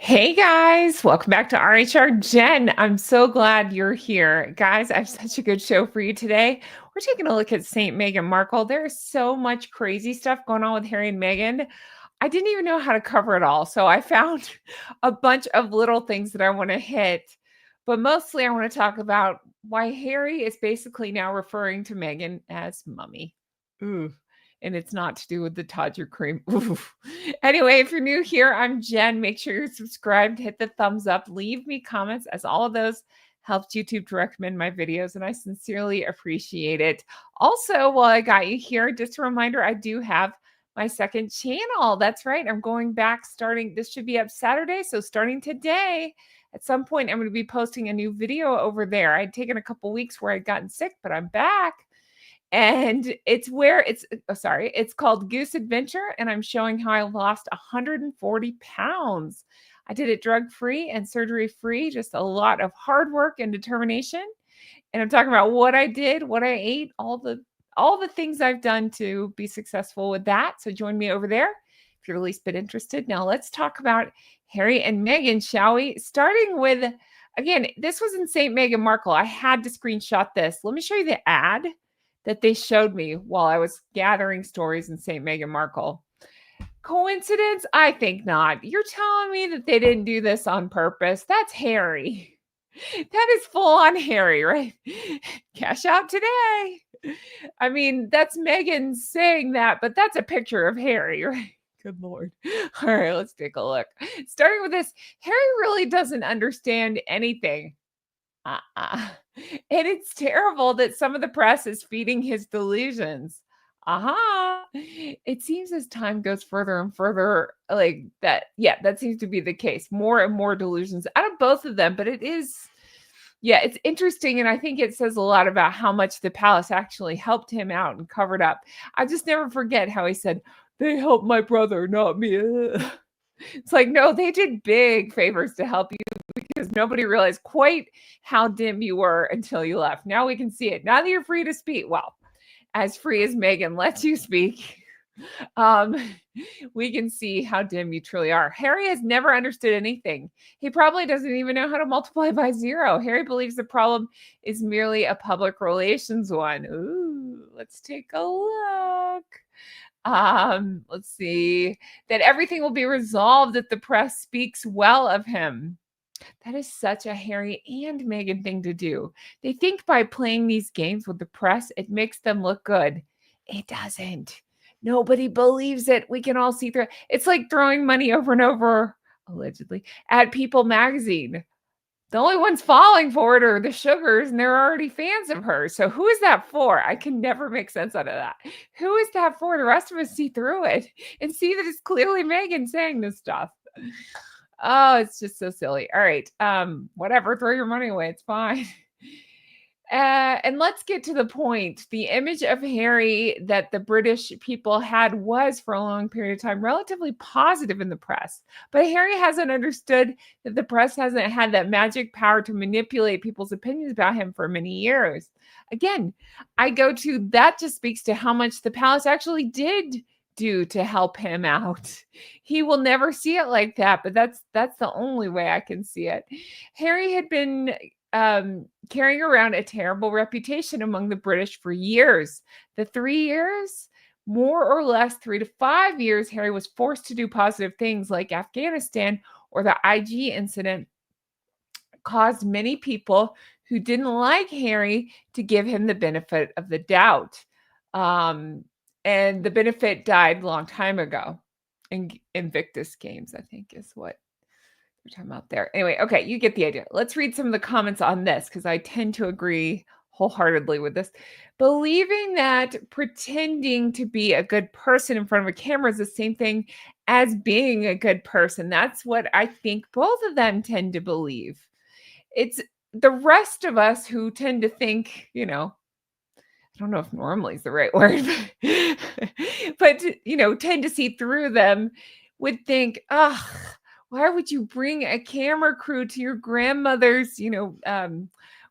Hey guys, welcome back to rhrjen. I'm so glad you're here. Guys, I have such a good show for you today. We're taking a look at St. Meghan Markle. There's so much crazy stuff going on with Harry and Meghan. I didn't even know how to cover it all. So I found a bunch of little things that I want to hit. But mostly I want to talk about why Harry is basically now referring to Meghan as mummy. Ooh. And it's not to do with the Todger cream. Ooh. Anyway, if you're new here, I'm Jen. Make sure you're subscribed, hit the thumbs up, leave me comments, as all of those helps YouTube to recommend my videos, and I sincerely appreciate it. Also, while I got you here, just a reminder, I do have my second channel. That's right. I'm going back this should be up Saturday. So starting today, at some point, I'm going to be posting a new video over there. I'd taken a couple weeks where I'd gotten sick, but I'm back. And it's called Goose Adventure, and I'm showing how I lost 140 pounds. I did it drug-free and surgery-free, just a lot of hard work and determination. And I'm talking about what I did, what I ate, all the things I've done to be successful with that. So join me over there if you're the least bit interested. Now let's talk about Harry and Meghan, shall we? Starting with, again, this was in St. Meghan Markle. I had to screenshot this. Let me show you the ad that they showed me while I was gathering stories in St. Meghan Markle. Coincidence? I think not. You're telling me that they didn't do this on purpose? That's Harry. That is full on Harry, right? Cash out today. I mean, that's Meghan saying that, but that's a picture of Harry, right? Good Lord. All right, let's take a look. Starting with this, Harry really doesn't understand anything. And it's terrible that some of the press is feeding his delusions. It seems as time goes further and further, like that. Yeah, that seems to be the case. More and more delusions out of both of them, but it's interesting. And I think it says a lot about how much the palace actually helped him out and covered up. I just never forget how he said, they helped my brother, not me. It's like, no, they did big favors to help you because nobody realized quite how dim you were until you left. Now we can see it. Now that you're free to speak, well, as free as Meghan lets you speak, um, we can see how dim you truly are. Harry has never understood anything. He probably doesn't even know how to multiply by zero. Harry believes the problem is merely a public relations one. Ooh, let's take a look. Let's see, that everything will be resolved if the press speaks well of him. That is such a Harry and Meghan thing to do. They think by playing these games with the press, it makes them look good. It doesn't. Nobody believes it. We can all see through it. It's like throwing money over and over, allegedly, at People magazine. The only ones falling for it are the Sugars, and they're already fans of hers. So who is that for? I can never make sense out of that. Who is that for? The rest of us see through it and see that it's clearly Meghan saying this stuff. Oh, it's just so silly. All right. Whatever, throw your money away. It's fine. And let's get to the point. The image of Harry that the British people had was, for a long period of time, relatively positive in the press. But Harry hasn't understood that the press hasn't had that magic power to manipulate people's opinions about him for many years. Again, I go to that just speaks to how much the palace actually did do to help him out. He will never see it like that, but that's the only way I can see it. Harry had been carrying around a terrible reputation among the British for years. The 3 years, more or less 3 to 5 years, Harry was forced to do positive things like Afghanistan or the IG incident caused many people who didn't like Harry to give him the benefit of the doubt. And the benefit died a long time ago. Invictus Games, I think, is what we're talking about there. Anyway, okay, you get the idea. Let's read some of the comments on this because I tend to agree wholeheartedly with this. Believing that pretending to be a good person in front of a camera is the same thing as being a good person. That's what I think both of them tend to believe. It's the rest of us who tend to think, I don't know if normally is the right word, but tend to see through them, would think, why would you bring a camera crew to your grandmother's,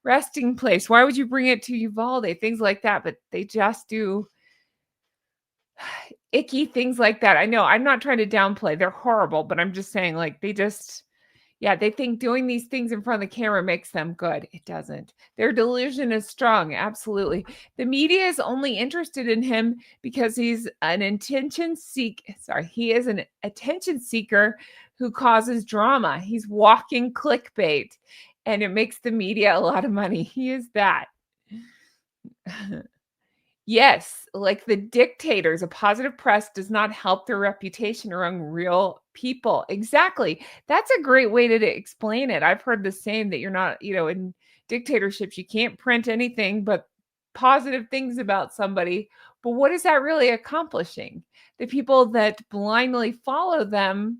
resting place? Why would you bring it to Uvalde? Things like that, but they just do icky things like that. I know I'm not trying to downplay. They're horrible, but I'm just saying, like, they just Yeah, they think doing these things in front of the camera makes them good. It doesn't. Their delusion is strong. Absolutely. The media is only interested in him because he is an attention seeker who causes drama. He's walking clickbait and it makes the media a lot of money. He is that. Yes, like the dictators, a positive press does not help their reputation among real people. Exactly. That's a great way to explain it. I've heard the same that you're not, in dictatorships, you can't print anything but positive things about somebody. But what is that really accomplishing? The people that blindly follow them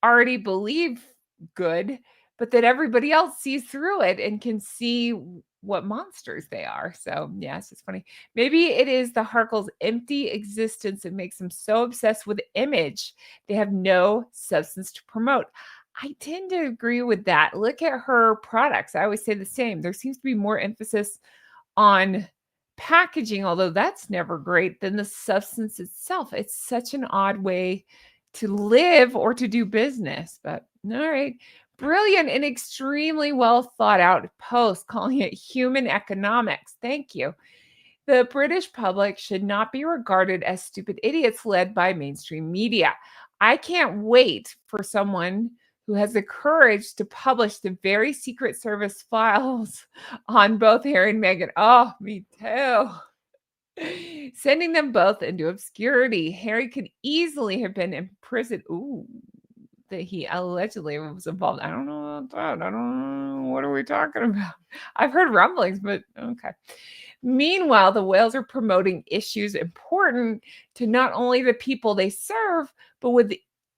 already believe good, but that everybody else sees through it and can see what monsters they are. So, yes, it's funny. Maybe it is the Harkles' empty existence that makes them so obsessed with image. They have no substance to promote. I tend to agree with that. Look at her products. I always say the same. There seems to be more emphasis on packaging, although that's never great, than the substance itself. It's such an odd way to live or to do business. But all right. Brilliant and extremely well thought out post calling it human economics. Thank you. The British public should not be regarded as stupid idiots led by mainstream media. I can't wait for someone who has the courage to publish the very Secret Service files on both Harry and Meghan. Oh, me too. Sending them both into obscurity. Harry could easily have been imprisoned. Ooh, that he allegedly was involved. I don't know about that. I don't know. What are we talking about? I've heard rumblings, but okay. Meanwhile, the whales are promoting issues important to not only the people they serve, but with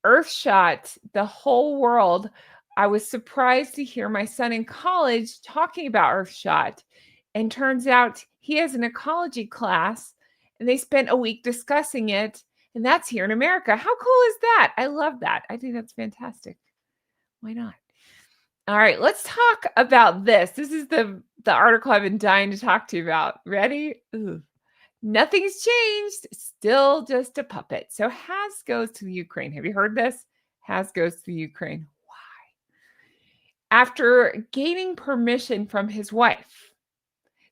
Earthshot, the whole world. I was surprised to hear my son in college talking about Earthshot. And turns out he has an ecology class and they spent a week discussing it. And that's here in America. How cool is that? I love that. I think that's fantastic. Why not? All right, let's talk about this. This is the article I've been dying to talk to you about. Ready? Ooh. Nothing's changed. Still just a puppet. So Has goes to the Ukraine. Have you heard this? Has goes to the Ukraine. Why? After gaining permission from his wife,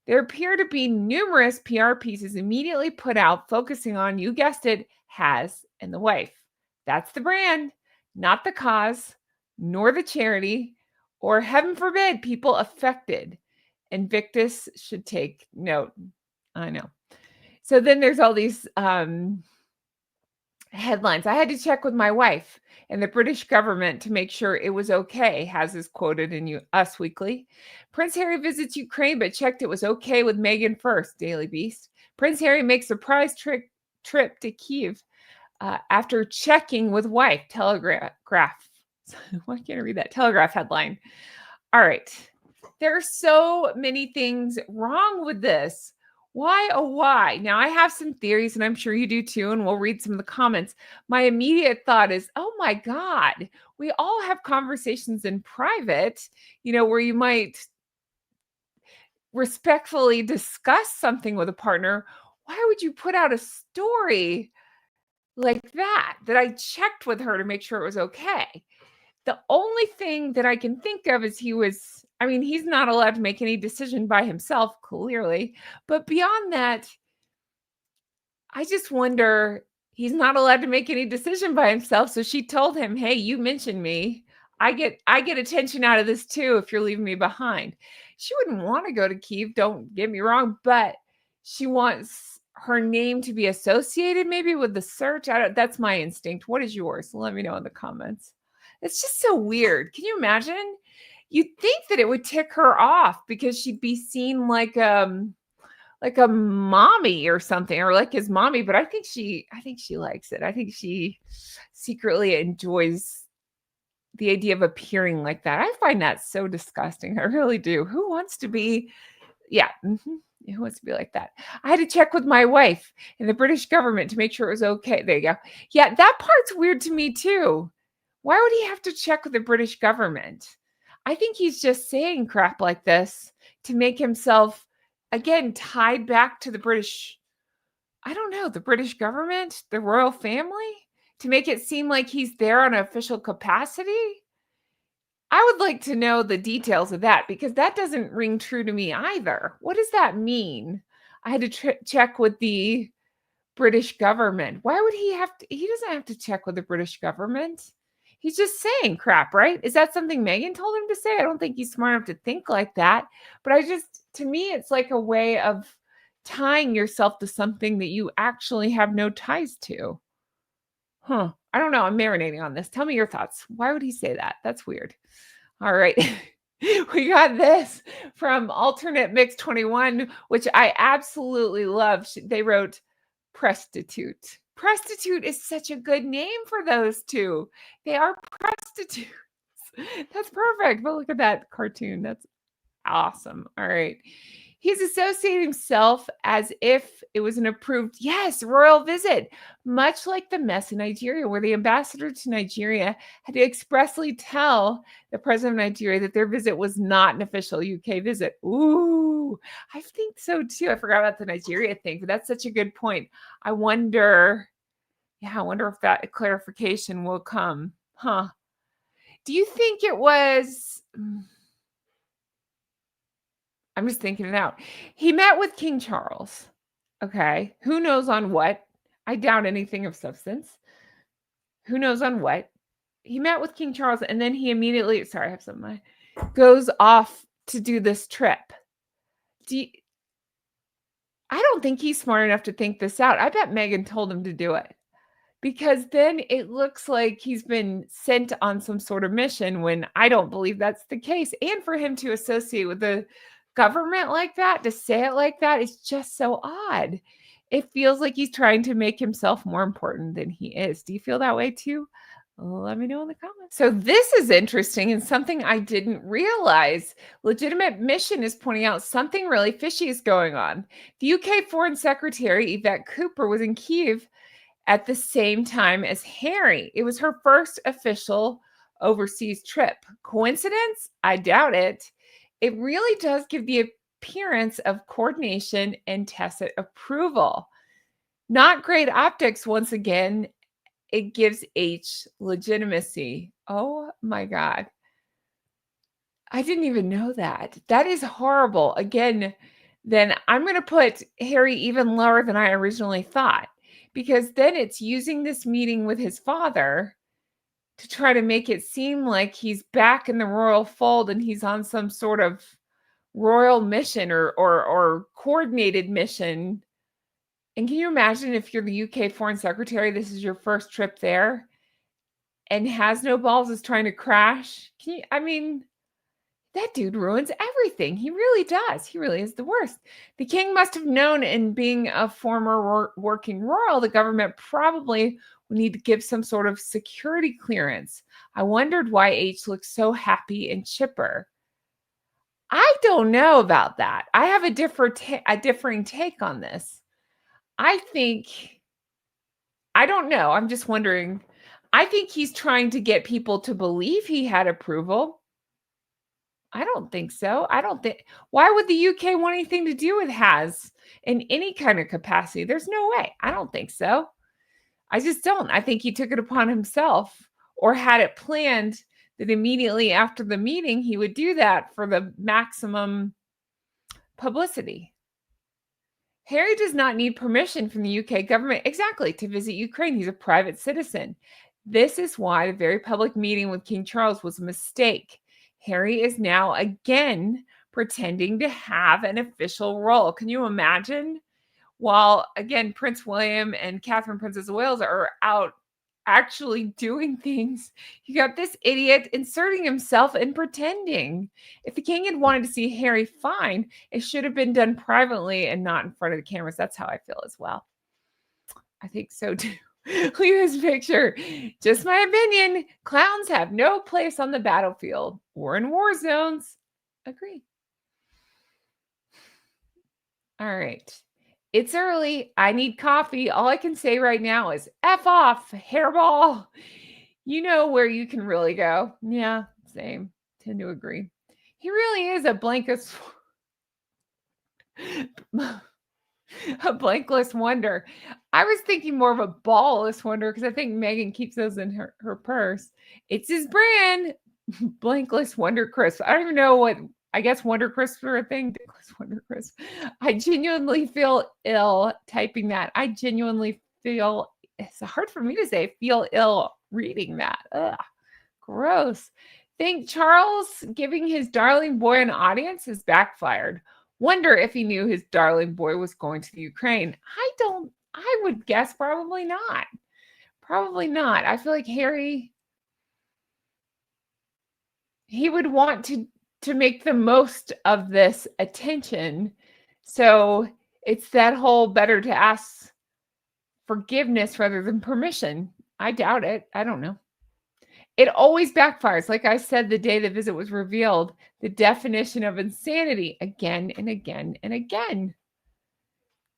there appear to be numerous PR pieces immediately put out focusing on, you guessed it, Has and the wife. That's the brand, not the cause, nor the charity, or heaven forbid, people affected. Invictus should take note. I know. So then there's all these headlines. I had to check with my wife and the British government to make sure it was okay, Has is quoted in Us Weekly. Prince Harry visits Ukraine, but checked it was okay with Meghan first, Daily Beast. Prince Harry makes surprise trip to Kyiv after checking with wife, Telegraph. Why can't I read that? Telegraph headline. All right. There are so many things wrong with this. Why, oh, why? Now, I have some theories, and I'm sure you do too, and we'll read some of the comments. My immediate thought is, oh my God, we all have conversations in private, where you might respectfully discuss something with a partner. Why would you put out a story like that I checked with her to make sure it was okay? The only thing that I can think of is he's not allowed to make any decision by himself, clearly. But beyond that, I just wonder, he's not allowed to make any decision by himself. So she told him, hey, you mentioned me. I get attention out of this too if you're leaving me behind. She wouldn't want to go to Kyiv, don't get me wrong, but she wants her name to be associated maybe with the search. That's my instinct. What is yours? Let me know in the comments. It's just so weird. Can you imagine? You'd think that it would tick her off because she'd be seen like a mommy or something, or like his mommy, but I think she likes it. I think she secretly enjoys the idea of appearing like that. I find that so disgusting. I really do. Who wants to be who wants to be like that? I had to check with my wife and the British government to make sure it was okay. There you go. Yeah, that part's weird to me too. Why would he have to check with the British government? I think he's just saying crap like this to make himself, again, tied back to the British, I don't know, the British government, the royal family, to make it seem like he's there on an official capacity. I would like to know the details of that because that doesn't ring true to me either. What does that mean? I had to check with the British government. Why would he have to? He doesn't have to check with the British government. He's just saying crap, right? Is that something Meghan told him to say? I don't think he's smart enough to think like that. But to me, it's like a way of tying yourself to something that you actually have no ties to. Huh. I don't know. I'm marinating on this. Tell me your thoughts. Why would he say that? That's weird. All right. We got this from Alternate Mix 21, which I absolutely love. They wrote prostitute. Prostitute is such a good name for those two. They are prostitutes. That's perfect. But look at that cartoon. That's awesome. All right. He's associated himself as if it was an approved, yes, royal visit, much like the mess in Nigeria, where the ambassador to Nigeria had to expressly tell the president of Nigeria that their visit was not an official UK visit. Ooh, I think so too. I forgot about the Nigeria thing, but that's such a good point. I wonder if that clarification will come. Huh. Do you think it was... I'm just thinking it out. He met with King Charles. Okay. Who knows on what? I doubt anything of substance. Who knows on what? He met with King Charles and then he immediately, sorry, I have something, goes off to do this trip. I don't think he's smart enough to think this out. I bet Meghan told him to do it. Because then it looks like he's been sent on some sort of mission when I don't believe that's the case. And for him to associate with the government like that, to say it like that, is just so odd. It feels like he's trying to make himself more important than he is. Do you feel that way too? Let me know in the comments. So this is interesting and something I didn't realize. Legitimate Mission is pointing out something really fishy is going on. The UK Foreign Secretary, Yvette Cooper, was in Kyiv at the same time as Harry. It was her first official overseas trip. Coincidence? I doubt it. It really does give the appearance of coordination and tacit approval. Not great optics, once again. It gives H legitimacy. Oh my God. I didn't even know that. That is horrible. Again, then I'm going to put Harry even lower than I originally thought. Because then it's using this meeting with his father to try to make it seem like he's back in the royal fold and he's on some sort of royal mission or coordinated mission. And can you imagine if you're the UK Foreign Secretary, this is your first trip there, and has no balls is trying to crash? That dude ruins everything. He really does. He really is the worst. The king must have known, in being a former working royal, the government probably would need to give some sort of security clearance. I wondered why H looked so happy and chipper. I don't know about that. I have a differing take on this. I don't know. I'm just wondering. I think he's trying to get people to believe he had approval. I don't think so. Why would the UK want anything to do with has in any kind of capacity? There's no way. I don't think so. I just don't. I think he took it upon himself or had it planned that immediately after the meeting, he would do that for the maximum publicity. Harry does not need permission from the UK government, exactly, to visit Ukraine. He's a private citizen. This is why the very public meeting with King Charles was a mistake. Harry is now again pretending to have an official role. Can you imagine? While, again, Prince William and Catherine, Princess of Wales, are out actually doing things, you got this idiot inserting himself and pretending. If the king had wanted to see Harry, fine. It should have been done privately and not in front of the cameras. That's how I feel as well. I think so too. Look at this picture. Just my opinion. Clowns have no place on the battlefield or in war zones. Agree. All right. It's early. I need coffee. All I can say right now is F off, hairball. You know where you can really go. Yeah, same. Tend to agree. He really is a blankless wonder. I was thinking more of a ballless wonder because I think Meghan keeps those in her purse. It's his brand. Blankless Wonder Crisp. I don't even know what, I guess Wonder Crisps are a thing. Blankless Wonder Crisp. I genuinely feel ill typing that. I genuinely feel, it's hard for me to say, feel ill reading that. Ugh, gross. Think Charles giving his darling boy an audience has backfired. Wonder if he knew his darling boy was going to the Ukraine. I would guess probably not. Probably not. I feel like Harry, he would want to make the most of this attention. So it's that whole better to ask forgiveness rather than permission. I doubt it. I don't know. It always backfires. Like I said, the day the visit was revealed, the definition of insanity again and again and again.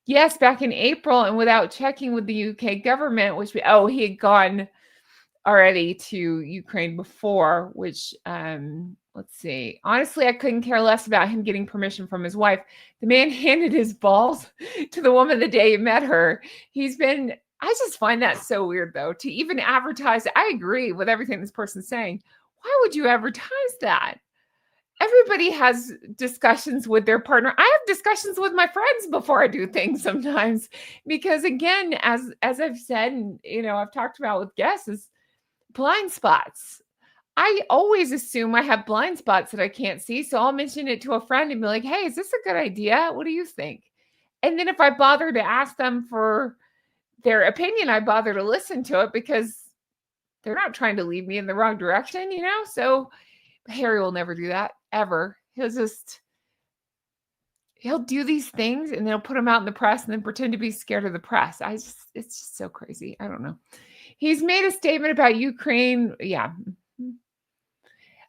Yes, back in April and without checking with the UK government, which he had gone already to Ukraine before, which let's see. Honestly, I couldn't care less about him getting permission from his wife. The man handed his balls to the woman the day he met her. I just find that so weird though, to even advertise. I agree with everything this person's saying. Why would you advertise that? Everybody has discussions with their partner. I have discussions with my friends before I do things sometimes, because again, as I've said, and I've talked about with guests, is blind spots. I always assume I have blind spots that I can't see. So I'll mention it to a friend and be like, hey, is this a good idea? What do you think? And then if I bother to ask them for their opinion, I bother to listen to it because they're not trying to lead me in the wrong direction, So Harry will never do that, ever. He'll do these things and they'll put them out in the press and then pretend to be scared of the press. It's just so crazy. I don't know. He's made a statement about Ukraine. Yeah.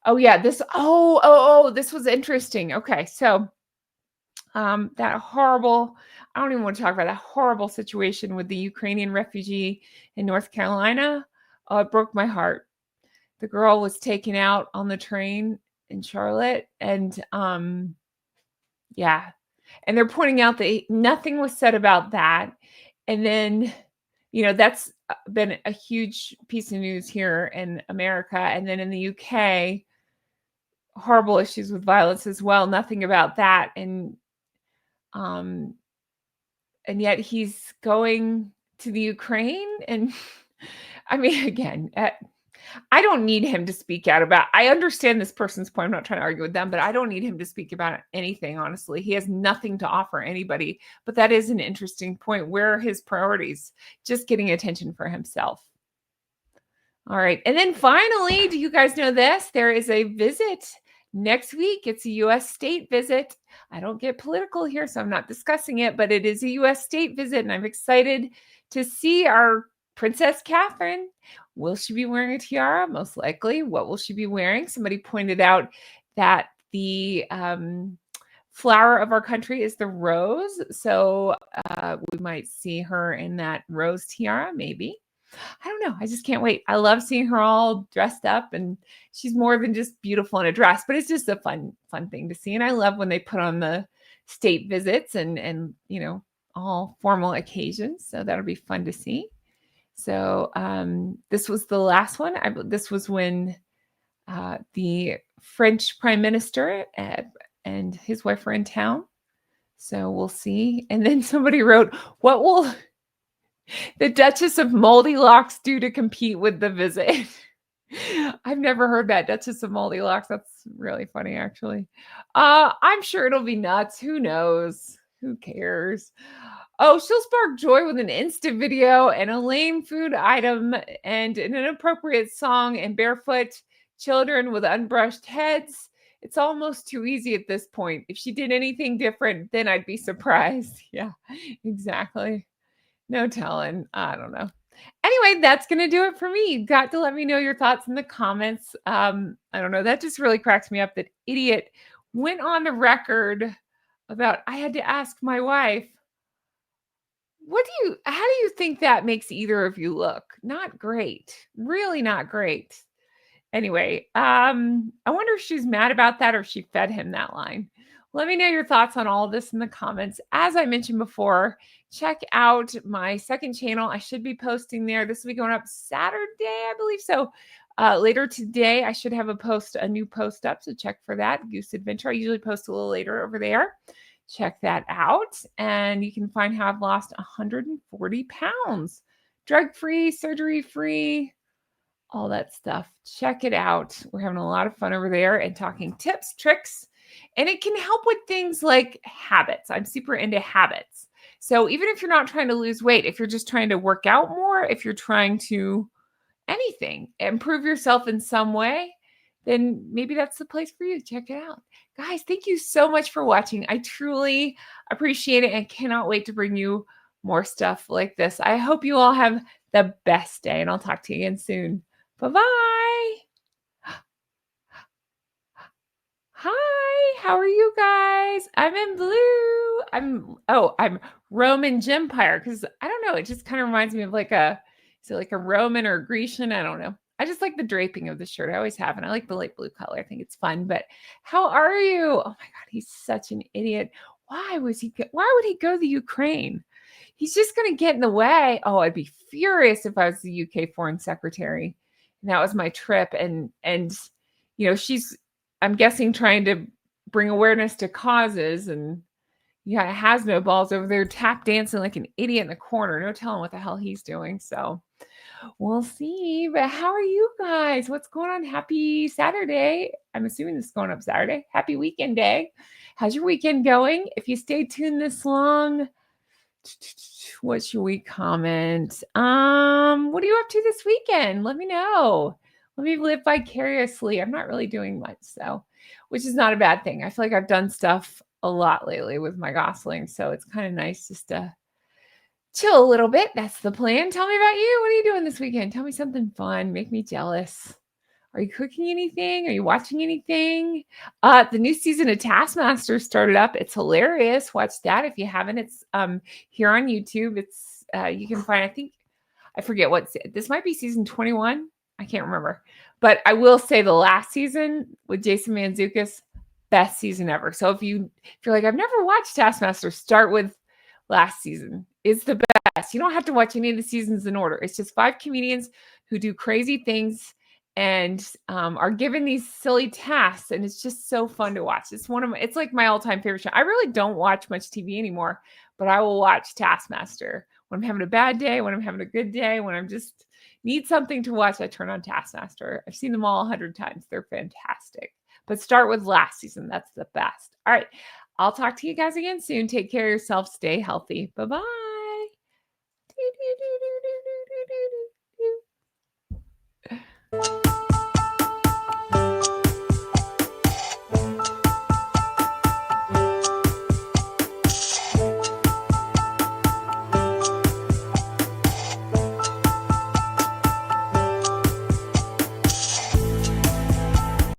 Oh yeah. This was interesting. Okay. So that horrible, I don't even want to talk about that horrible situation with the Ukrainian refugee in North Carolina. Oh, it broke my heart. The girl was taken out on the train in Charlotte, and yeah. And they're pointing out that nothing was said about that. And then, that's been a huge piece of news here in America. And then in the UK, horrible issues with violence as well. Nothing about that. And yet he's going to the Ukraine. And I mean, again, I don't need him to speak out about, I understand this person's point. I'm not trying to argue with them, but I don't need him to speak about anything, honestly. He has nothing to offer anybody, but that is an interesting point. Where are his priorities? Just getting attention for himself. All right. And then finally, do you guys know this? There is a visit next week. It's a U.S. state visit. I don't get political here, so I'm not discussing it, but it is a U.S. state visit, and I'm excited to see our Princess Catherine. Will she be wearing a tiara? Most likely. What will she be wearing? Somebody pointed out that the flower of our country is the rose. So we might see her in that rose tiara, maybe. I don't know. I just can't wait. I love seeing her all dressed up, and she's more than just beautiful in a dress, but it's just a fun thing to see. And I love when they put on the state visits and all formal occasions. So that'll be fun to see. So this was the last one. This was when the French Prime Minister and his wife were in town. So we'll see. And then somebody wrote, what will the Duchess of Moldy Locks do to compete with the visit? I've never heard that, Duchess of Moldy Locks. That's really funny, actually. I'm sure it'll be nuts. Who knows? Who cares? Oh, she'll spark joy with an Insta video and a lame food item and an inappropriate song and barefoot children with unbrushed heads. It's almost too easy at this point. If she did anything different, then I'd be surprised. Yeah, exactly. No telling. I don't know. Anyway, that's going to do it for me. You got to let me know your thoughts in the comments. I don't know. That just really cracks me up. That idiot went on the record about, I had to ask my wife, how do you think that makes either of you look? Not great. Really not great. Anyway, I wonder if she's mad about that or if she fed him that line. Let me know your thoughts on all of this in the comments. As I mentioned before, check out my second channel. I should be posting there. This will be going up Saturday, I believe so. Later today, I should have a new post up, so check for that. Goose Adventure. I usually post a little later over there. Check that out. And you can find how I've lost 140 pounds. Drug-free, surgery-free, all that stuff. Check it out. We're having a lot of fun over there and talking tips, tricks, and it can help with things like habits. I'm super into habits. So even if you're not trying to lose weight, if you're just trying to work out more, if you're trying to anything, improve yourself in some way, then maybe that's the place for you. Check it out. Guys, thank you so much for watching. I truly appreciate it and cannot wait to bring you more stuff like this. I hope you all have the best day, and I'll talk to you again soon. Bye-bye. Hi, how are you guys? I'm in blue. I'm Roman Empire because I don't know. It just kind of reminds me of is it like a Roman or a Grecian? I don't know. I just like the draping of the shirt. I always have, and I like the light blue color. I think it's fun. But how are you? Oh my God, he's such an idiot. Why would he go to the Ukraine? He's just going to get in the way. Oh, I'd be furious if I was the UK foreign secretary. And that was my trip. And she's, I'm guessing, trying to bring awareness to causes, and yeah, has no balls over there tap dancing like an idiot in the corner. No telling what the hell he's doing. So we'll see. But how are you guys? What's going on? Happy Saturday. I'm assuming this is going up Saturday. Happy weekend day. How's your weekend going? If you stayed tuned this long, what should we comment? What are you up to this weekend? Let me know. Let me live vicariously. I'm not really doing much, so, which is not a bad thing. I feel like I've done stuff a lot lately with my Gosling, so it's kind of nice just to chill a little bit. That's the plan. Tell me about you. What are you doing this weekend? Tell me something fun. Make me jealous. Are you cooking anything? Are you watching anything? The new season of Taskmaster started up. It's hilarious. Watch that if you haven't. It's here on YouTube. It's you can find, I forget this might be season 21. I can't remember. But I will say the last season with Jason Mantzoukas, best season ever. So if you're like, I've never watched Taskmaster, start with last season. It's the best. You don't have to watch any of the seasons in order. It's just 5 comedians who do crazy things and are given these silly tasks, and it's just so fun to watch. It's like my all-time favorite show. I really don't watch much TV anymore, but I will watch Taskmaster when I'm having a bad day, when I'm having a good day, when I'm just need something to watch. I turn on Taskmaster. I've seen them all 100 times. They're fantastic. But start with last season. That's the best. All right. I'll talk to you guys again soon. Take care of yourself. Stay healthy. Bye-bye.